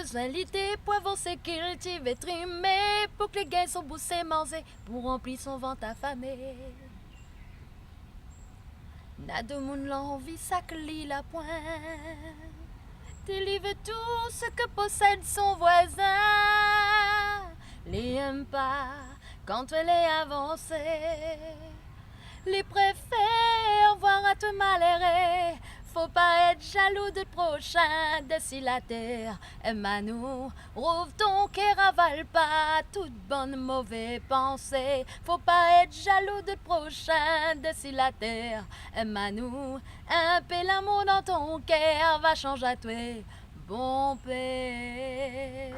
besoin l'idée, poivron c'est cultiver, trimer, pour que les gains sont boussés, manger, pour remplir son ventre affamé. N'a de moun l'envie, ça que lit la pointe. Délivre tout ce que possède son voisin. Les aime pas quand elle est avancée. Les préfère voir à te malheureux. Faut pas être jaloux de prochain, de si la terre aime à nous. Rouvre ton cœur, avale pas toute bonne mauvaise pensée. Faut pas être jaloux de prochain, de si la terre aime à nous. Un peu l'amour dans ton cœur va changer à toi, bon père.